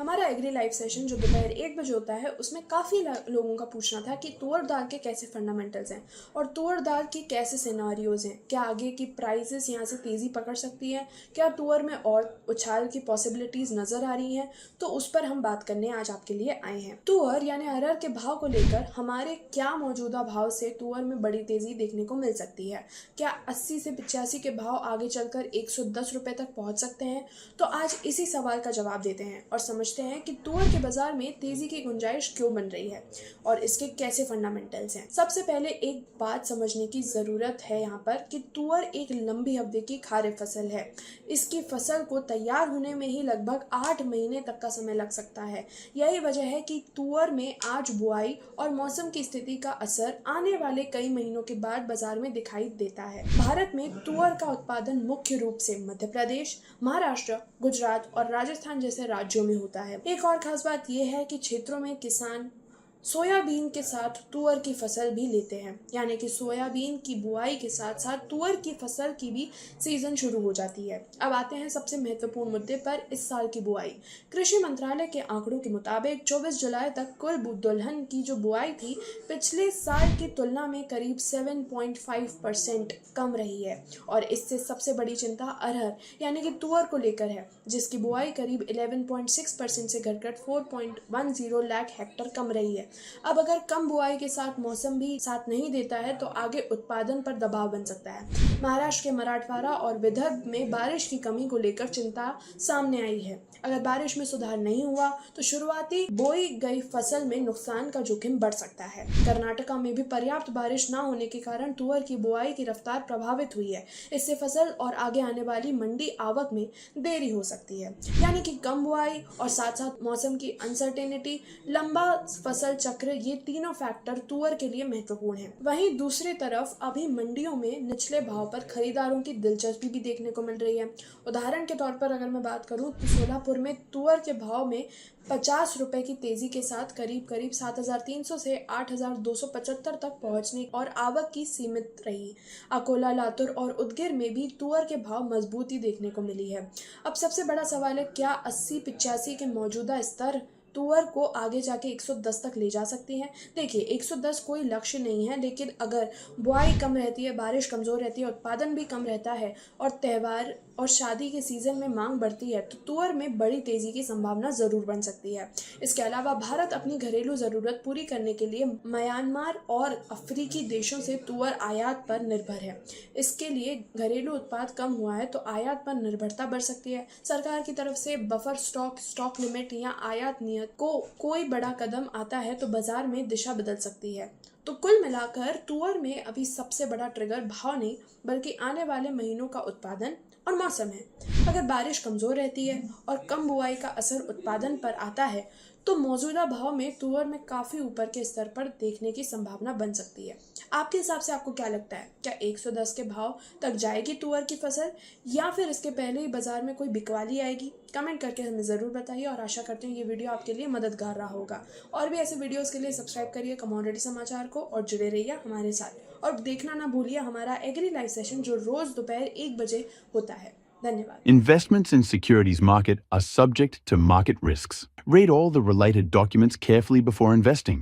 हमारा agree live session जो दोपहर 1 बजे होता है उसमें काफ़ी लोगों का पूछना था कि तुअर दाल के कैसे फंडामेंटल्स हैं और तुअर दाल की कैसे सिनारियोज हैं। क्या आगे की प्राइसेस यहाँ से तेज़ी पकड़ सकती हैं? क्या तुअर में और उछाल की पॉसिबिलिटीज़ नज़र आ रही हैं? तो उस पर हम बात करने आज आपके लिए आए हैं। तुअर यानी अरहर के भाव को लेकर हमारे क्या मौजूदा भाव से तुअर में बड़ी तेज़ी देखने को मिल सकती है? क्या 80 से 85 के भाव आगे चलकर 110 रुपये तक पहुँच सकते हैं? तो आज इसी सवाल का जवाब देते हैं और समझते हैं कि तुअर के बाजार में तेजी की गुंजाइश क्यों बन रही है और इसके कैसे फंडामेंटल्स हैं। सबसे पहले एक बात समझने की ज़रूरत है यहाँ पर कि तुअर एक लंबी अवधि की खारिफ फसल है। इसकी फसल को तैयार होने में ही लगभग 8 महीने तक का समय लग सकता है। यही वजह है कि तुअर में आज बुआई और मौसम की स्थिति का असर आने वाले कई महीनों के बाद बाजार में दिखाई देता है। भारत में तुअर का उत्पादन मुख्य रूप से मध्य प्रदेश, महाराष्ट्र, गुजरात और राजस्थान जैसे राज्यों में होता है। एक और खास बात यह है कि क्षेत्रों में किसान सोयाबीन के साथ तुअर की फसल भी लेते हैं, यानी कि सोयाबीन की बुआई के साथ साथ तुअर की फसल की भी सीजन शुरू हो जाती है। अब आते हैं सबसे महत्वपूर्ण मुद्दे पर, इस साल की बुआई। कृषि मंत्रालय के आंकड़ों के मुताबिक 24 जुलाई तक कुल दलहन की जो बुआई थी पिछले साल की तुलना में करीब 7.5% कम रही है और इससे सबसे बड़ी चिंता अरहर यानी कि तुअर को लेकर है, जिसकी बुआई करीब 11.6% से घटकर 4.10 लाख हेक्टेयर कम रही है। अब अगर कम बुआई के साथ मौसम भी साथ नहीं देता है तो आगे उत्पादन पर दबाव बन सकता है। महाराष्ट्र के मराठवाड़ा और विदर्भ में बारिश की कमी को लेकर चिंता सामने आई है। अगर बारिश में सुधार नहीं हुआ तो शुरुआती बोई गई फसल में नुकसान का जोखिम बढ़ सकता है। कर्नाटका में भी पर्याप्त बारिश न होने के कारण तुअर की बुआई की रफ्तार प्रभावित हुई है। इससे फसल और आगे आने वाली मंडी आवक में देरी हो सकती है। यानी कि कम बुआई और साथ साथ मौसम की अनसर्टेनिटी, लंबा फसल चक्र, ये तीनों फैक्टर तुअर के लिए महत्वपूर्ण हैं। वहीं दूसरी तरफ अभी मंडियों में निचले भाव पर खरीदारों की दिलचस्पी भी देखने को मिल रही है। उदाहरण के तौर पर अगर मैं बात करूं तो सोलापुर में तुअर के भाव में 50 रुपए की तेजी के साथ करीब 7,300 से 8,275 तक पहुंचने और आवक की सीमित रही। अकोला, लातूर और उदगीर में भी तुअर के भाव मजबूती देखने को मिली है। अब सबसे बड़ा सवाल है, क्या 80-85 के मौजूदा स्तर तुअर को आगे जाके 110 तक ले जा सकती है? देखिए, 110 कोई लक्ष्य नहीं है, लेकिन अगर बुआई कम रहती है, बारिश कमजोर रहती है, उत्पादन भी कम रहता है और त्योहार और शादी के सीजन में मांग बढ़ती है तो तुअर में बड़ी तेजी की संभावना जरूर बन सकती है। इसके अलावा भारत अपनी घरेलू जरूरत पूरी करने के लिए म्यांमार और अफ्रीकी देशों से तुअर आयात पर निर्भर है। इसके लिए घरेलू उत्पाद कम हुआ है तो आयात पर निर्भरता बढ़ सकती है। सरकार की तरफ से बफर स्टॉक लिमिट या आयात नियत को कोई बड़ा कदम आता है तो बाजार में दिशा बदल सकती है। तो कुल मिलाकर तुअर में अभी सबसे बड़ा ट्रिगर भाव नहीं बल्कि आने वाले महीनों का उत्पादन और मौसम है। अगर बारिश कमजोर रहती है और कम बुआई का असर उत्पादन पर आता है तो मौजूदा भाव में तुअर में काफी ऊपर के स्तर पर देखने की संभावना बन सकती है। आपके हिसाब से आपको क्या लगता है, क्या 110 के भाव तक जाएगी तुअर की फसल या फिर इसके पहले ही बाजार में कोई बिकवाली आएगी? कमेंट करके हमें ज़रूर बताइए और आशा करते हैं ये वीडियो आपके लिए मददगार रहा होगा। और भी ऐसे वीडियोस के लिए सब्सक्राइब करिए कमोडिटी समाचार को और जुड़े रहिए हमारे साथ। और देखना ना भूलिए हमारा एग्री लाइव सेशन जो रोज दोपहर 1 बजे होता है। धन्यवाद। Investments in securities market are subject to market risks. Read all the related documents carefully before investing.